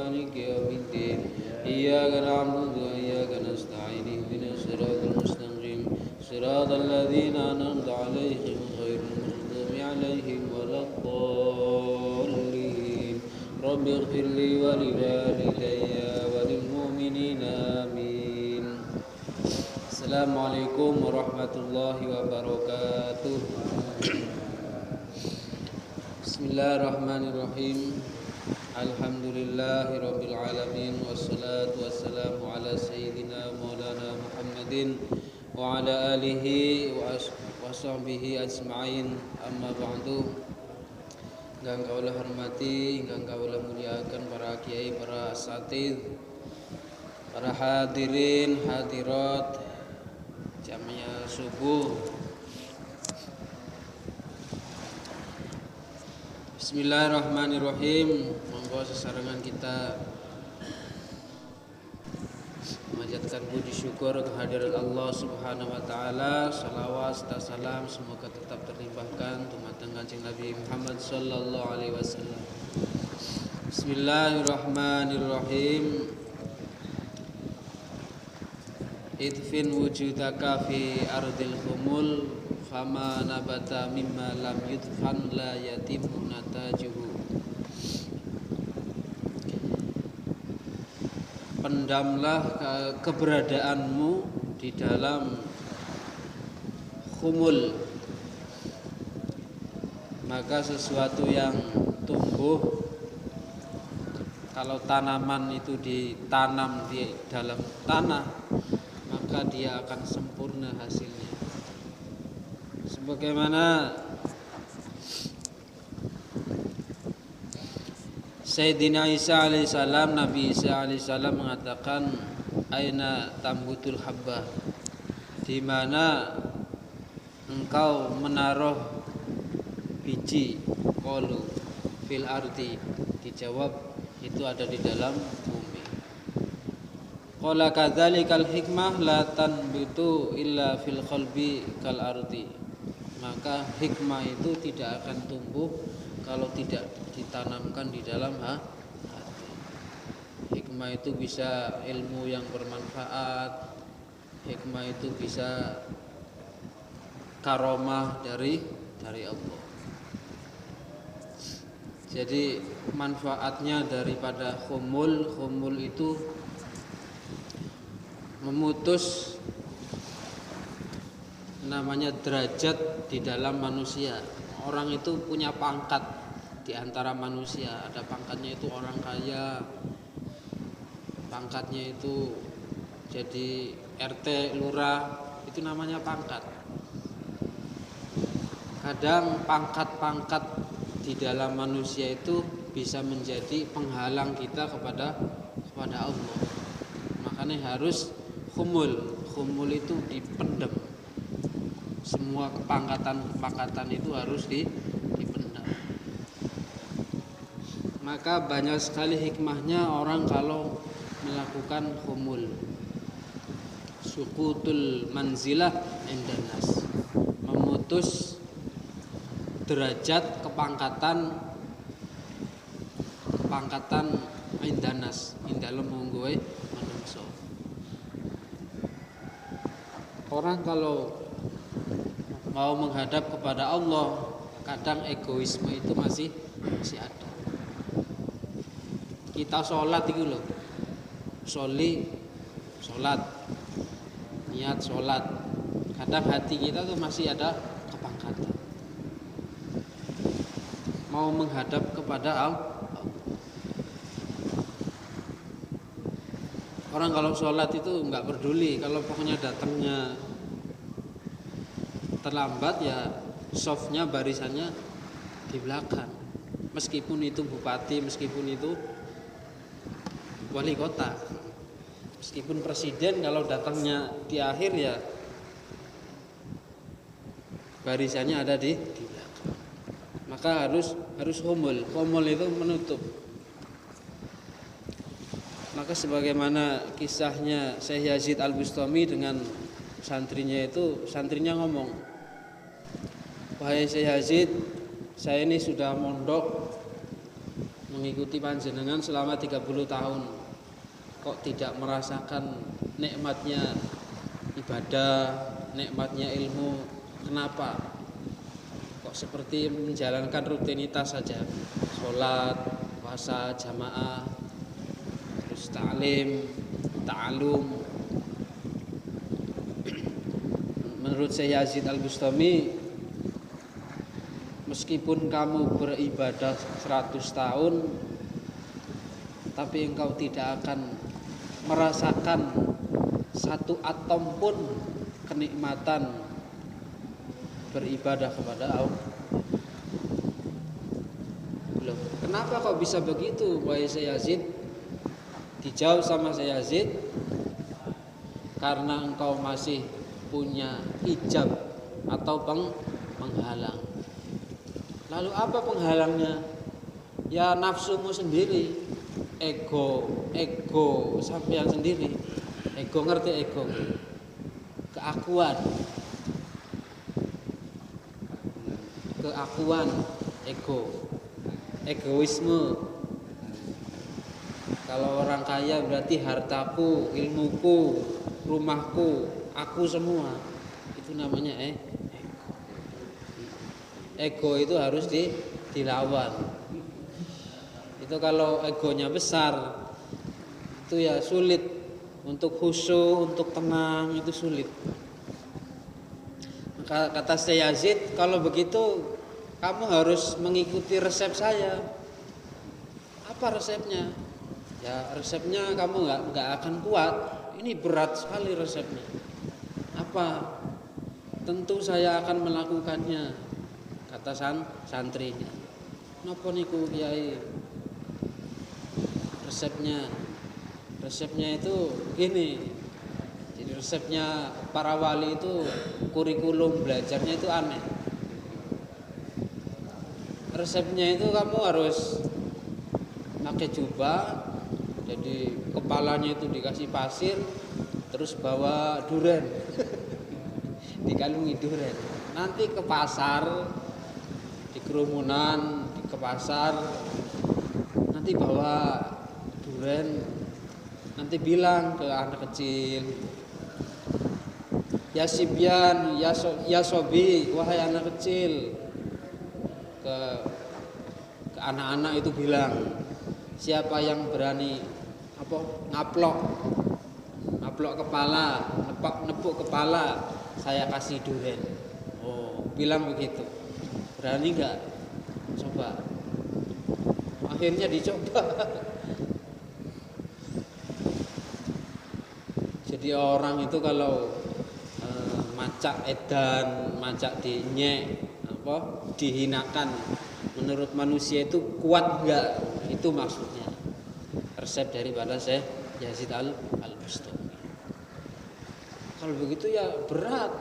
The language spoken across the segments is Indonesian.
مالك يوم الدين إياك نعبد وإياك نستعين اهدنا الصراط المستقيم صراط الذين أنعمت عليهم غير المغضوب عليهم ولا الضالين رب اغفر لي ولوالدي وللمؤمنين آمين. Assalamualaikum warahmatullahi wabarakatuh. Bismillahirrahmanirrahim. Alhamdulillahi rabbil alamin wassalatu wassalamu ala sayyidina maulana Muhammadin wa ala alihi wa sahbihi ajma'in. Amma ba'du. Ingkang kawula hormati, ingkang kawula muliakan para kiai, para asatidz, para hadirin hadirat jamnya subuh. Bismillahirrahmanirrahim. Monggo sesarengan kita memanjatkan puji syukur kehadirat Allah Subhanahu wa taala. Shalawat serta salam semoga tetap terlimpahkan dumateng Kanjeng Nabi Muhammad sallallahu alaihi wasallam. Bismillahirrahmanirrahim. Idfin wujudaka fi ardil humul fama nabata mimma lam yudfan la yatimu natajuhu. Pendamlah keberadaanmu di dalam humul, maka sesuatu yang tumbuh, kalau tanaman itu ditanam di dalam tanah, maka dia akan sempurna hasilnya. Sebagaimana Sayyidina Isa alaihissalam, Nabi Isa alaihissalam mengatakan, aina tambutul habba, di mana engkau menaruh biji, qalu fil ardi, dijawab itu ada di dalam bumi. Qala kadzalikal hikmah la tanbitu illa fil qalbi kal ardi, maka hikmah itu tidak akan tumbuh kalau tidak ditanamkan di dalam hati. Hikmah itu bisa ilmu yang bermanfaat, hikmah itu bisa karomah dari Allah. Jadi manfaatnya daripada khumul itu memutus namanya derajat di dalam manusia. Orang itu punya pangkat di antara manusia. Ada pangkatnya itu orang kaya, pangkatnya itu jadi RT lurah, itu namanya pangkat. Kadang pangkat-pangkat di dalam manusia itu bisa menjadi penghalang kita kepada Allah. Makanya harus khumul itu dipendam. Semua kepangkatan itu harus dipendam. Maka banyak sekali hikmahnya orang kalau melakukan khumul. Suqutul manzilah indan nas, memutus derajat kepangkatan indan nas, indalem mungguwe manungsa. Orang kalau mau menghadap kepada Allah, kadang egoisme itu masih ada. Kita sholat itu loh, sholat, niat sholat, kadang hati kita tuh masih ada kepangkatan. Mau menghadap kepada Allah. Orang kalau sholat itu nggak peduli, kalau pokoknya datangnya terlambat ya softnya barisannya di belakang. Meskipun itu bupati, meskipun itu wali kota, meskipun presiden, kalau datangnya di akhir ya barisannya ada di belakang. Maka harus humul itu menutup. Maka sebagaimana kisahnya Syekh Yazid Al-Bustami dengan santrinya ngomong, wahai Syekh Yazid, saya ini sudah mondok mengikuti panjenengan selama 30 tahun kok tidak merasakan nikmatnya ibadah, nikmatnya ilmu. Kenapa? Kok seperti menjalankan rutinitas saja, sholat, puasa, jamaah, terus ta'lim, ta'alum. Menurut Syekh Yazid Al-Bustami, meskipun kamu beribadah 100 tahun, tapi engkau tidak akan merasakan satu atom pun kenikmatan beribadah kepada Allah. Loh, kenapa kok bisa begitu, wahai Syekh Yazid? Dijawab sama Syekh Yazid, karena engkau masih punya hijab atau penghalang. Lalu apa penghalangnya? Ya nafsumu sendiri, ego sampean sendiri. Ego, ngerti ego? Keakuan, ego, egoisme. Kalau orang kaya berarti hartaku, ilmuku, rumahku, aku semua. Itu namanya ego. Ego itu harus dilawan. Itu kalau egonya besar, itu ya sulit untuk khusyuk, untuk tenang, itu sulit. Maka kata Syekh Yazid, kalau begitu kamu harus mengikuti resep saya. Apa resepnya? Ya resepnya kamu nggak akan kuat. Ini berat sekali resepnya. Apa? Tentu saya akan melakukannya, kata santrinya. Napa niku Kiai? Resepnya itu gini. Jadi resepnya para wali itu, kurikulum belajarnya itu aneh. Resepnya itu kamu harus pakai jubah, jadi kepalanya itu dikasih pasir, terus bawa duren, dikalungi duren. Nanti ke pasar, di kerumunan, ke pasar, nanti bawa duren. Nanti bilang ke anak kecil, ya sibyan, ya sobi, wahai anak kecil. Ke anak-anak itu bilang, siapa yang berani ngaplok kepala, nepuk kepala, saya kasih duren. Oh, bilang begitu. Berani nggak? Coba. Akhirnya dicoba. Jadi orang itu kalau macak edan, macak dinyek, dihinakan, menurut manusia itu kuat enggak? Itu maksudnya. Resep daripada Syekh Yazid Al-Bustami. Kalau begitu ya berat.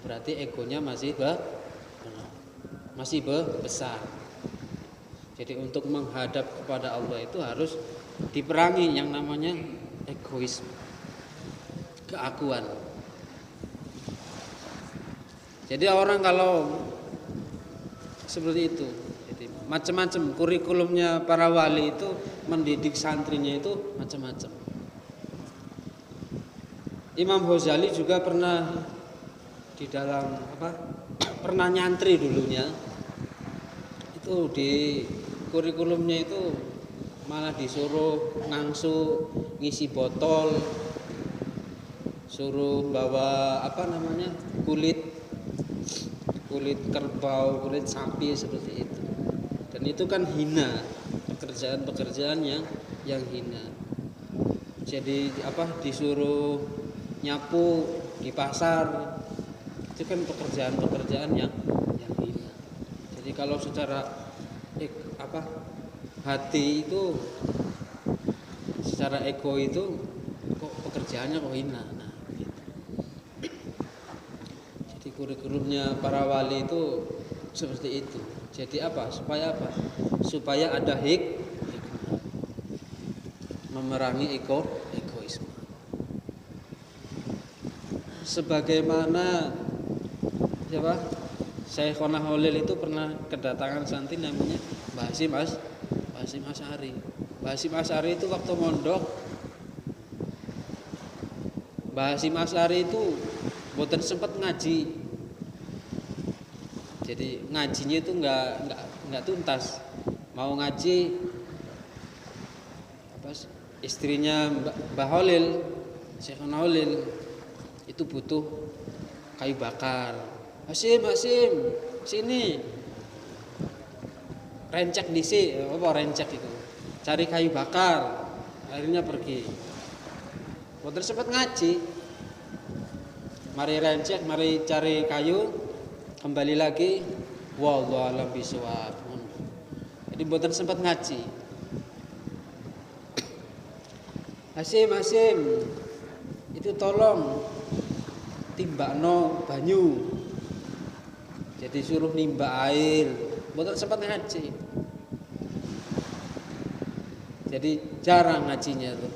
Berarti egonya masih besar. Jadi untuk menghadap kepada Allah itu harus diperangi yang namanya egoisme, keakuan. Jadi orang kalau seperti itu, jadi macam-macam kurikulumnya para wali itu mendidik santrinya itu macam-macam. Imam Ghazali juga pernah di dalam pernah nyantri dulunya. Itu di kurikulumnya itu malah disuruh ngangsu, ngisi botol, suruh bawa kulit kerbau, kulit sapi seperti itu. Dan itu kan hina, pekerjaan yang hina. Jadi disuruh nyapu di pasar, itu kan pekerjaan yang hina. Jadi kalau secara hati itu, secara ego itu kok pekerjaannya kok hina. Nah, gitu. Jadi kurikulumnya para wali itu seperti itu. Jadi supaya ada memerangi egoisme. Sebagaimana Syekhona Holil itu pernah kedatangan santri namanya Mbah Hasyim Hasyim Asy'ari. Mbah Hasyim Asy'ari itu waktu mondok, Mbah Hasyim Asy'ari itu mboten sempat ngaji. Jadi ngajinya itu enggak tuntas. Mau ngaji apa istrinya Mbah Holil, Syekh Holil itu butuh kayu bakar. Hasyim, sini. Rencek disi, apa rencek itu? Cari kayu bakar. Akhirnya pergi. Mboten sempat ngaji. Mari rencek, mari cari kayu, kembali lagi. Wallahu a'lam bishawab. Jadi mboten sempat ngaji. Hasyim, itu tolong timbakno banyu. Jadi suruh nimba air, mboten sempat ngaji. Jadi jarang ngajinya tuh.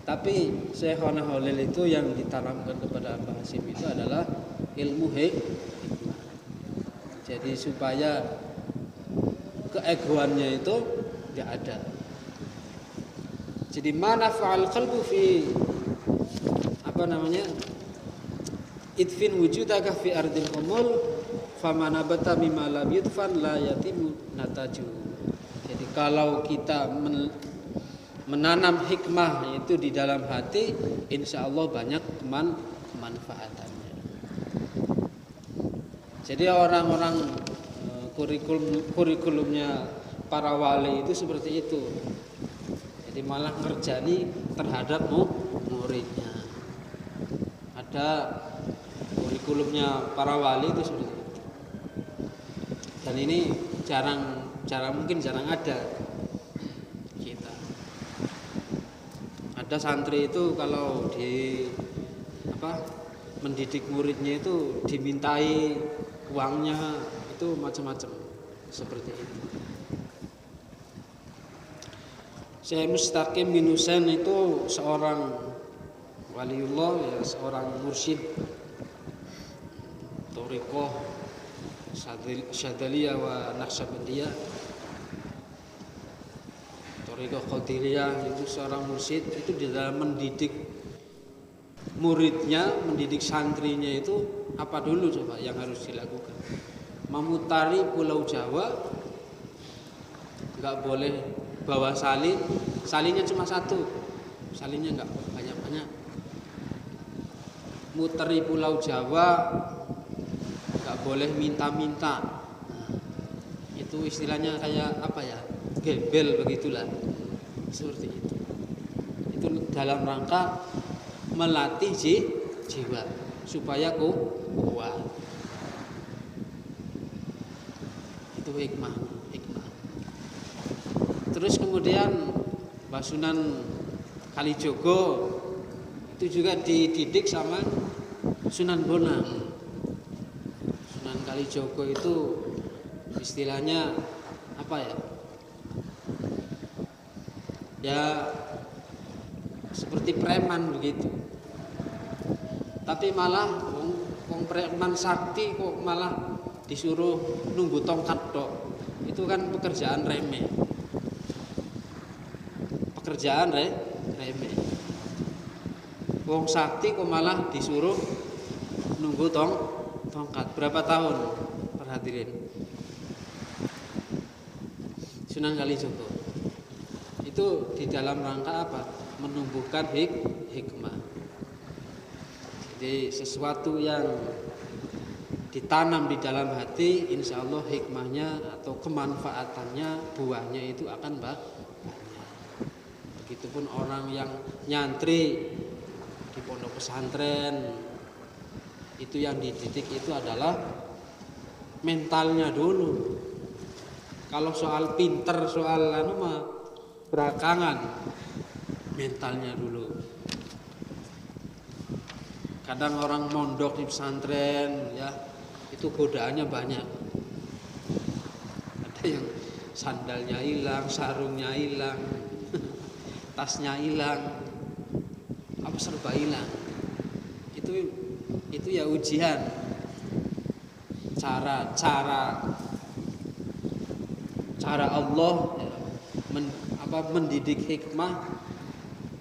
Tapi Syekhona Holil itu yang ditanamkan kepada Mbah Hasyim itu adalah ilmu hikmah. Jadi supaya keegoannya itu tidak ada. Jadi mana fa'al qalbu fi idfin wujudaka fi ardil umul famanabata mimma lam yudfan la yatimu nataju. Jadi kalau kita menanam hikmah itu di dalam hati, insya Allah banyak kemanfaatannya. Jadi orang-orang kurikulumnya para wali itu seperti itu. Jadi malah ngerjani terhadap muridnya. Ada kurikulumnya para wali itu seperti itu. Dan ini mungkin jarang ada kita. Ada santri itu kalau mendidik muridnya itu dimintai uangnya itu macam-macam seperti itu. Syekh Mustaqim bin Husain itu seorang waliullah, ya, seorang mursyid thariqah Syadzaliyah wa Naqsyabandiyah, thariqah Qadiriyah. Itu seorang mursyid itu di dalam mendidik muridnya, mendidik santrinya itu apa dulu coba yang harus dilakukan? Memutari Pulau Jawa, nggak boleh bawa salin, salinnya cuma satu, salinnya nggak banyak-banyak. Muteri Pulau Jawa, nggak boleh minta-minta. Itu istilahnya kayak apa ya, gembel begitulah, seperti itu. Itu dalam rangka melatih jiwa supaya kuat. Itu hikmah. Terus kemudian Mbah Sunan Kalijogo itu juga dididik sama Sunan Bonang. Sunan Kalijogo itu istilahnya apa ya? Ya seperti preman begitu. Tapi malah wong preman sakti kok malah disuruh nunggu tongkat tok. Itu kan pekerjaan remeh. Pekerjaan remeh. Wong sakti kok malah disuruh nunggu tongkat. Berapa tahun? Perhatirin. Sunan Kalijogo. Itu di dalam rangka apa? Menumbuhkan hikmah. Jadi sesuatu yang ditanam di dalam hati, insya Allah hikmahnya atau kemanfaatannya, buahnya itu akan banyak. Begitupun orang yang nyantri di pondok pesantren, itu yang dididik itu adalah mentalnya dulu. Kalau soal pinter, soal mah belakangan, mentalnya dulu. Kadang orang mondok di pesantren, ya itu godaannya banyak. Ada yang sandalnya hilang, sarungnya hilang, tasnya hilang, apa serba hilang. Itu ya ujian. Cara cara Allah ya, mendidik hikmah,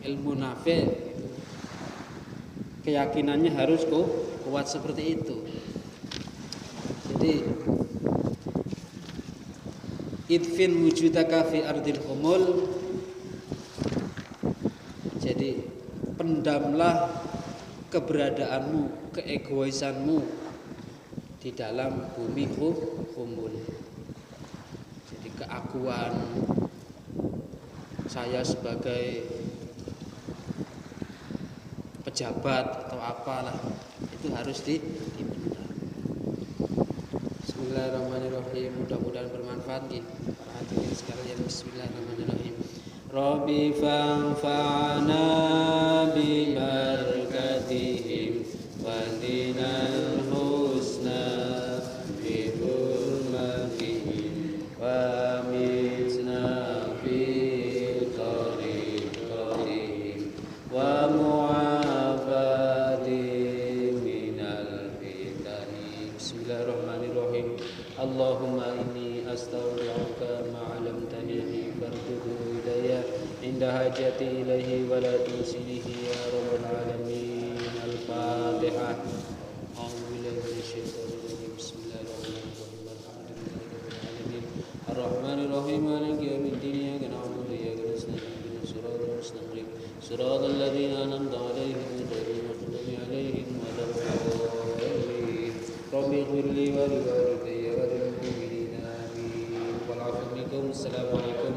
ilmu nafi, keyakinannya harus kuat seperti itu. Jadi idfin wujudaka fi ardil humul, jadi pendamlah keberadaanmu, keegoisanmu di dalam bumi humul. Jadi keakuan saya sebagai pejabat atau apalah itu harus dipendam. Bismillahirrahmanirrahim. Mudah-mudahan bermanfaat nih para hadirin sekalian. Bismillahirrahmanirrahim. Rabbi fanfa'na bibarakatihim wa dinal husna bi hurmatihim wa mitna fi tariqatihim wa mu'afati minal fitani. Bismillahirrahmanirrahim. Allahumma inni astaghfiruka ma 'allamtani farduhu ilayya inda hajati ilaihi wa la tunsinihi ya rabbal alamin. Al-Fatihah. A'udzu billahi minasyaitonir rajim. Bismillahirrahmanirrahim. Alhamdulillahirabbil alamin. Arrahmanir rahim. Maliki yaumiddin. Iyyaka na'budu wa iyyaka nasta'in. Ihdinas siratal mustaqim. Siratal ladzina an'amta 'alaihim ghairil maghdubi 'alaihim waladdallin. Rabbi ighfirli wa li walidayya wa lil mu'minina amin. Assalamualaikum